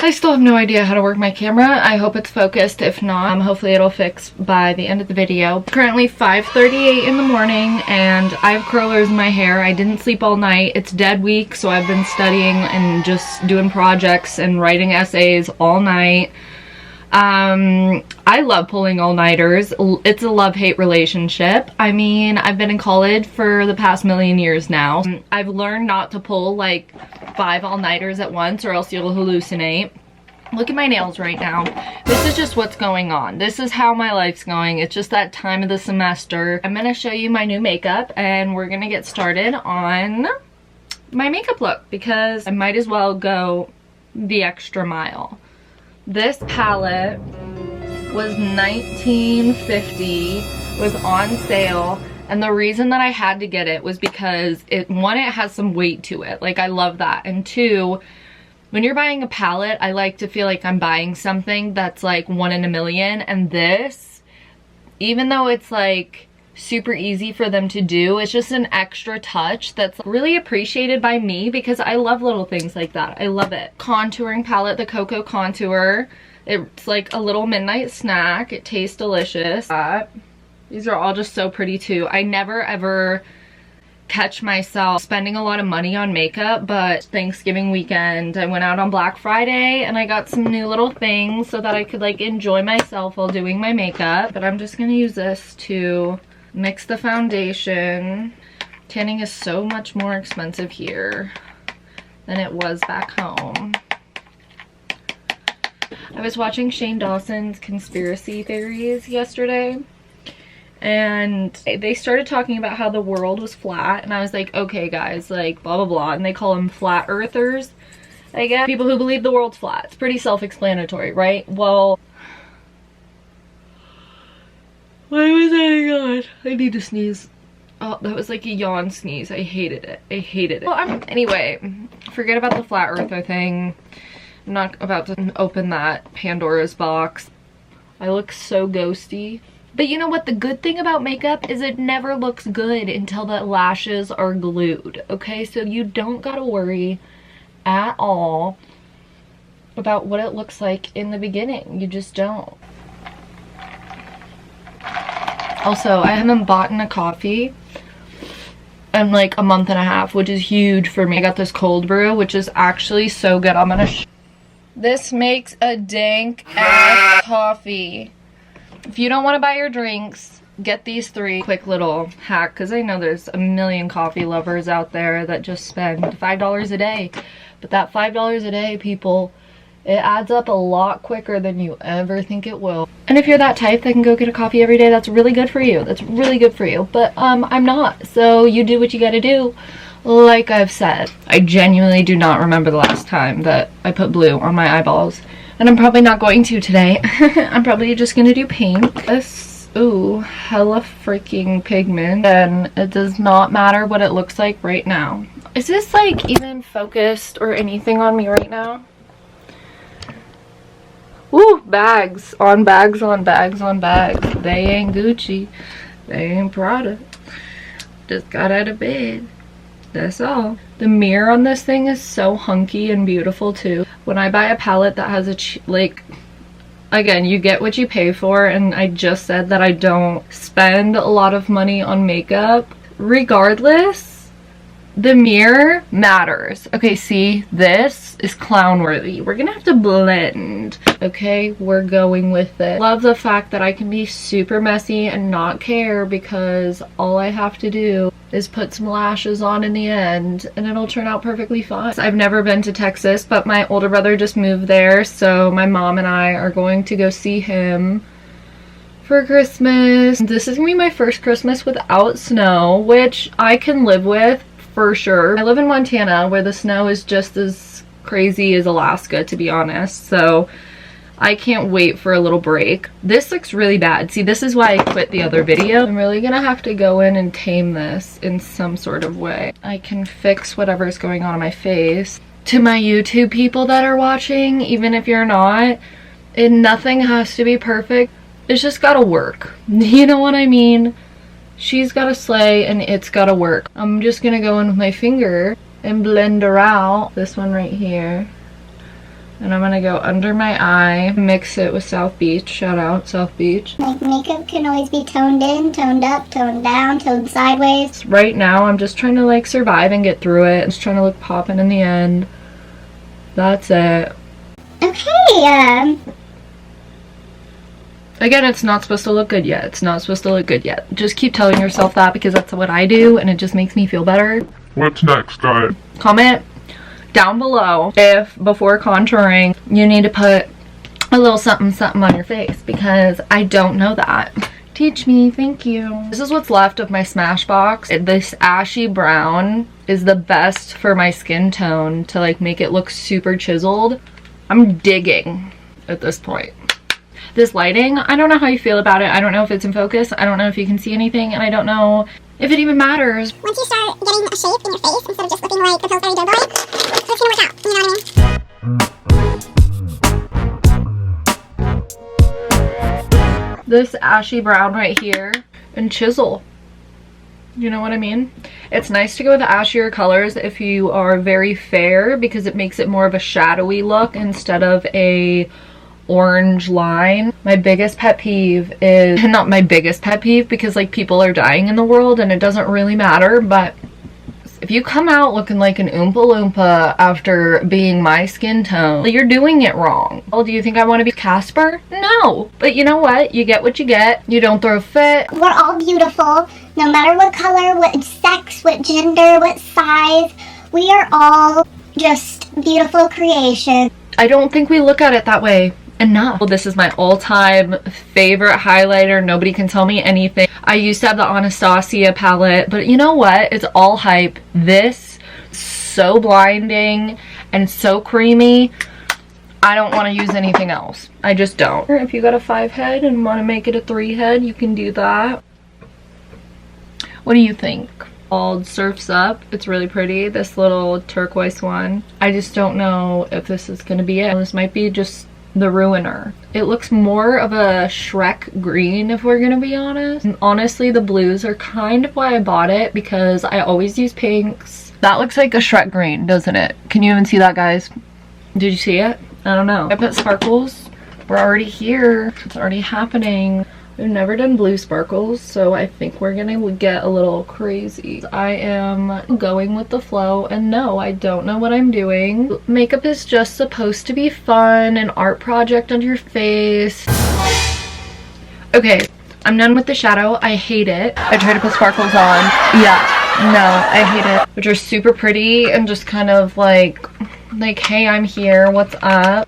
I still have no idea how to work my camera. I hope it's focused. If not, hopefully it'll fix by the end of the video. Currently 5:38 in the morning and I have curlers in my hair. I didn't sleep all night. It's dead week, so I've been studying and just doing projects and writing essays all night. I love pulling all-nighters. It's a love-hate relationship. I mean, I've been in college for the past million years now. I've learned not to pull like 5 all-nighters at once or else you'll hallucinate. Look at my nails right now. This is just what's going on. This is how my life's going. It's just that time of the semester. I'm gonna show you my new makeup and we're gonna get started on my makeup look because I might as well go the extra mile. This palette was $19.50, was on sale, and the reason that I had to get it was because one, it has some weight to it. Like, I love that. And two, when you're buying a palette, I like to feel like I'm buying something that's like 1 in a million, and this, even though it's like super easy for them to do, it's just an extra touch that's really appreciated by me because I love little things like that. I love it. Contouring palette, the Cocoa Contour. It's like a little midnight snack. It tastes delicious. These are all just so pretty too. I never ever catch myself spending a lot of money on makeup, but Thanksgiving weekend I went out on Black Friday and I got some new little things so that I could like enjoy myself while doing my makeup. But I'm just gonna use this to mix the foundation. Tanning is so much more expensive here than it was back home. I was watching Shane Dawson's conspiracy theories yesterday and they started talking about how the world was flat, and I was like, okay guys, like blah blah blah, and they call them flat earthers, I guess. People who believe the world's flat. It's pretty self-explanatory, right? Well, why was I yawn? I need to sneeze. Oh, that was like a yawn sneeze. I hated it. I hated it. Well, anyway, forget about the flat earther thing. I'm not about to open that Pandora's box. I look so ghosty. But you know what? The good thing about makeup is it never looks good until the lashes are glued, okay? So you don't gotta worry at all about what it looks like in the beginning. You just don't. Also, I haven't bought a coffee in like a month and a half, which is huge for me. I got this cold brew, which is actually so good. I'm gonna this makes a dank ass coffee. If you don't want to buy your drinks, get these 3. Quick little hack, because I know there's a million coffee lovers out there that just spend $5 a day. But that $5 a day, people, it adds up a lot quicker than you ever think it will. And if you're that type that can go get a coffee every day, that's really good for you. That's really good for you. But I'm not. So you do what you gotta do. Like I've said, I genuinely do not remember the last time that I put blue on my eyeballs. And I'm probably not going to today. I'm probably just gonna do pink. This, ooh, hella freaking pigment. And it does not matter what it looks like right now. Is this like even focused or anything on me right now? Ooh, bags on bags on bags on bags. They ain't Gucci. They ain't Prada. Just got out of bed. That's all. The mirror on this thing is so hunky and beautiful too. When I buy a palette that has a like, again, you get what you pay for, and I just said that I don't spend a lot of money on makeup. Regardless, the mirror matters. Okay, see, this is clown worthy. We're gonna have to blend. Okay, we're going with it. Love the fact that I can be super messy and not care because all I have to do is put some lashes on in the end and it'll turn out perfectly fine. I've never been to Texas, but my older brother just moved there, so my mom and I are going to go see him for Christmas. This is gonna be my first Christmas without snow, which I can live with for sure. I live in Montana where the snow is just as crazy as Alaska, to be honest, so I can't wait for a little break. This looks really bad. See, this is why I quit the other video. I'm really gonna have to go in and tame this in some sort of way. I can fix whatever's going on in my face. To my YouTube people that are watching, even if you're not, nothing has to be perfect. It's just gotta work. You know what I mean? She's gotta slay and it's gotta work. I'm just gonna go in with my finger and blend her out. This one right here. And I'm gonna go under my eye, mix it with South Beach. Shout out South Beach. Like, makeup can always be toned in, toned up, toned down, toned sideways. Right now, I'm just trying to like survive and get through it. Just trying to look poppin' in the end. That's it. Okay, Again, it's not supposed to look good yet. It's not supposed to look good yet. Just keep telling yourself that because that's what I do and it just makes me feel better. What's next, guys? Comment down below if before contouring you need to put a little something something on your face because I don't know that. Teach me, thank you. This is what's left of my Smashbox. This ashy brown is the best for my skin tone to like make it look super chiseled. I'm digging at this point. This lighting, I don't know how you feel about it. I don't know if it's in focus. I don't know if you can see anything, and I don't know if it even matters. once you start getting a shape in your face instead of just looking like a Pillsbury Doughboy, it's gonna work out, you know what I mean? This ashy brown right here and chisel. You know what I mean? It's nice to go with the ashier colors if you are very fair because it makes it more of a shadowy look instead of a orange line. My biggest pet peeve is, not my biggest pet peeve because like people are dying in the world and it doesn't really matter, but if you come out looking like an Oompa Loompa after being my skin tone, you're doing it wrong. Well, do you think I want to be Casper? No. But you know what? You get what you get. You don't throw a fit. We're all beautiful, no matter what color, what sex, what gender, what size. We are all just beautiful creations. I don't think we look at it that way enough. This is my all-time favorite highlighter. Nobody can tell me anything. I used to have the Anastasia palette, but you know what? It's all hype. This, so blinding and so creamy. I don't want to use anything else. I just don't. If you got a 5 head and want to make it a 3 head, you can do that. What do you think? Called Surf's Up. It's really pretty. This little turquoise one. I just don't know if this is going to be it. This might be just the ruiner. It looks more of a Shrek green if we're gonna be honest. And honestly, the blues are kind of why I bought it because I always use pinks. That looks like a Shrek green, doesn't it? Can you even see that, guys? Did you see it? I don't know. I put sparkles. We're already here. It's already happening. We've never done blue sparkles, so I think we're gonna get a little crazy. I am going with the flow, and no, I don't know what I'm doing. Makeup is just supposed to be fun, an art project on your face. Okay, I'm done with the shadow. I hate it. I try to put sparkles on. Yeah, no, I hate it. Which are super pretty and just kind of like, hey, I'm here, what's up?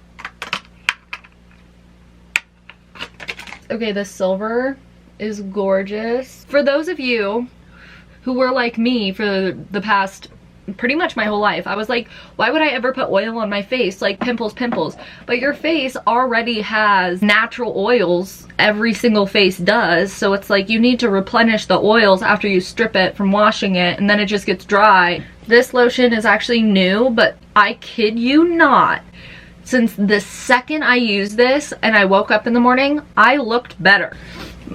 Okay, this silver is gorgeous. For those of you who were like me for the past pretty much my whole life, I was like, why would I ever put oil on my face? Like pimples. But your face already has natural oils. Every single face does. So it's like you need to replenish the oils after you strip it from washing it, and then it just gets dry. This lotion is actually new, but I kid you not, since the second I used this and I woke up in the morning, I looked better.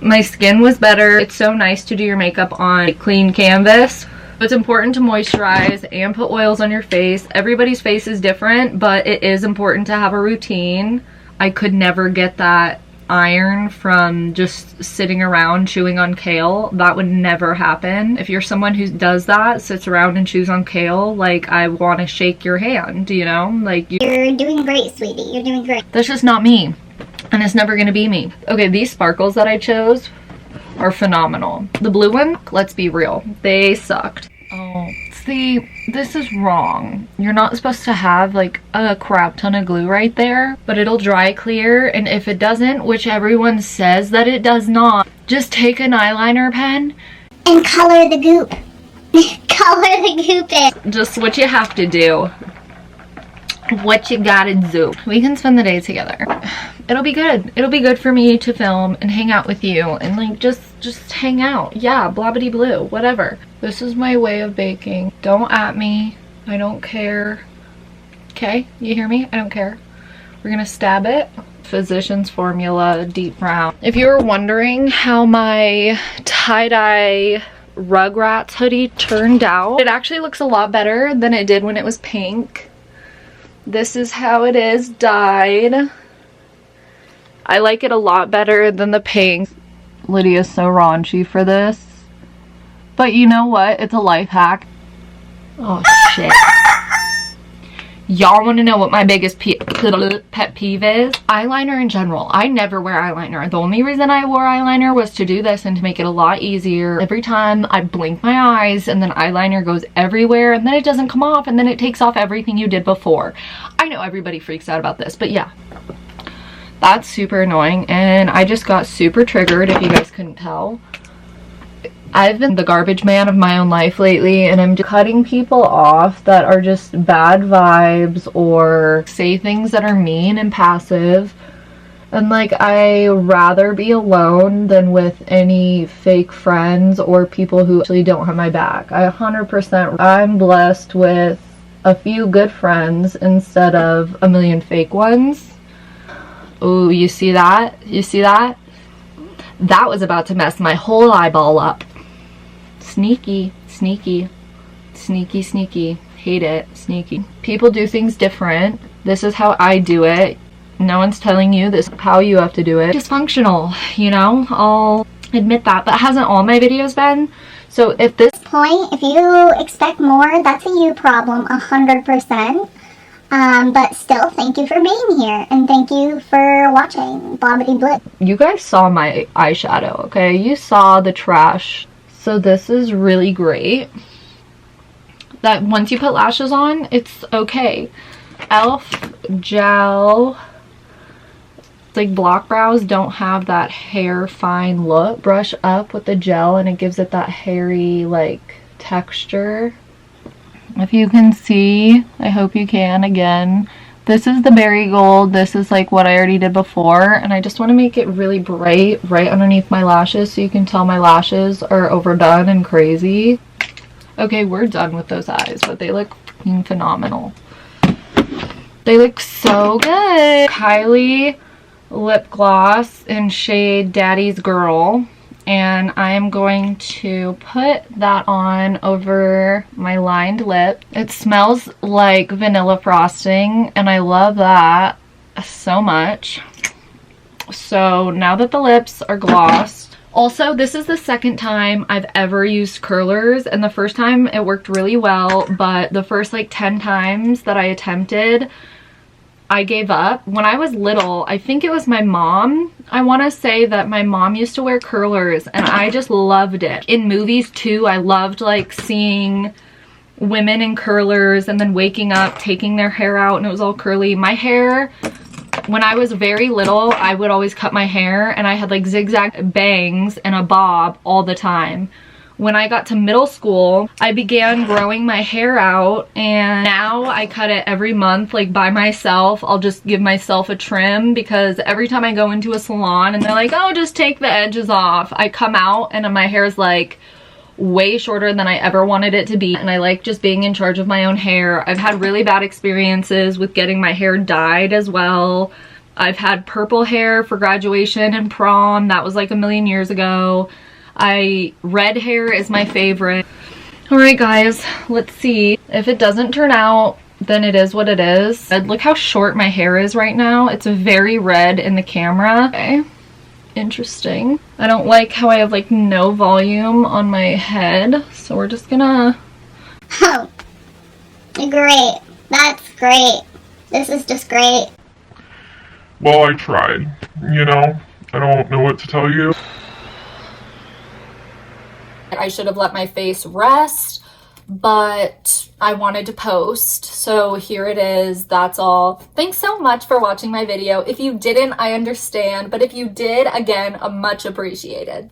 My skin was better. It's so nice to do your makeup on a clean canvas. It's important to moisturize and put oils on your face. Everybody's face is different, but it is important to have a routine. I could never get that iron from just sitting around chewing on kale. That would never happen. If you're someone who does that, sits around and chews on kale, like, I want to shake your hand, you know? Like, you're doing great, sweetie. You're doing great. That's just not me, and it's never gonna be me. Okay, these sparkles that I chose are phenomenal. The blue one, let's be real, they sucked. Oh, see, this is wrong. You're not supposed to have like a crap ton of glue right there, but it'll dry clear, and if it doesn't, which everyone says that it does not, just take an eyeliner pen and color the goop. Color the goop in. Just what you have to do. What you gotta do. We can spend the day together. It'll be good. It'll be good for me to film and hang out with you and like just hang out. Yeah, blobbity blue, whatever. This is my way of baking. Don't at me. I don't care. Okay, you hear me? I don't care. We're gonna stab it. Physicians Formula Deep Brown. If you were wondering how my tie-dye Rugrats hoodie turned out, it actually looks a lot better than it did when it was pink. This is how it is dyed. I like it a lot better than the pink. Lydia's so raunchy for this. But you know what? It's a life hack. Oh shit. Y'all want to know what my biggest pet peeve is? Eyeliner in general. I never wear eyeliner. The only reason I wore eyeliner was to do this and to make it a lot easier. Every time I blink my eyes and then eyeliner goes everywhere and then it doesn't come off and then it takes off everything you did before. I know everybody freaks out about this, but yeah. That's super annoying and I just got super triggered if you guys couldn't tell. I've been the garbage man of my own life lately and I'm cutting people off that are just bad vibes or say things that are mean and passive. And like, I rather be alone than with any fake friends or people who actually don't have my back. I'm blessed with a few good friends instead of a million fake ones. Oh, you see that? You see that? That was about to mess my whole eyeball up. Sneaky, sneaky, sneaky, sneaky. Hate it. Sneaky. People do things different. This is how I do it. No one's telling you this is how you have to do it. Dysfunctional, you know? I'll admit that, but hasn't all my videos been? So if this point, if you expect more, that's a you problem, 100%. But still, thank you for being here, and thank you for watching Bobbity Blip. You guys saw my eyeshadow, okay? You saw the trash. So this is really great. That once you put lashes on, it's okay. e.l.f. gel. It's like block brows don't have that hair fine look. Brush up with the gel and it gives it that hairy like texture. If you can see, I hope you can again. This is the berry gold. This is like what I already did before. And I just want to make it really bright right underneath my lashes so you can tell my lashes are overdone and crazy. Okay, we're done with those eyes, but they look fucking phenomenal. They look so good. Kylie lip gloss in shade Daddy's Girl. And I am going to put that on over my lined lip. It smells like vanilla frosting and I love that so much. So now that the lips are glossed. Also, this is the second time I've ever used curlers and the first time it worked really well, but the first like 10 times that I attempted, I gave up. When I was little, I think it was my mom. I want to say that my mom used to wear curlers and I just loved it. In movies too, I loved like seeing women in curlers and then waking up, taking their hair out and it was all curly. My hair, when I was very little, I would always cut my hair and I had like zigzag bangs and a bob all the time. When I got to middle school, I began growing my hair out and now I cut it every month, like by myself. I'll just give myself a trim because every time I go into a salon and they're like, oh, just take the edges off. I come out and my hair is like way shorter than I ever wanted it to be. And I like just being in charge of my own hair. I've had really bad experiences with getting my hair dyed as well. I've had purple hair for graduation and prom. That was like a million years ago. Red hair is my favorite. Alright guys, let's see. If it doesn't turn out, then it is what it is. Look how short my hair is right now. It's very red in the camera. Okay, interesting. I don't like how I have like no volume on my head, so we're just gonna... Oh, great. That's great. This is just great. Well, I tried. You know, I don't know what to tell you. I should have let my face rest, but I wanted to post, so here it is. That's all. Thanks so much for watching my video. If you didn't, I understand, but if you did, again, much appreciated.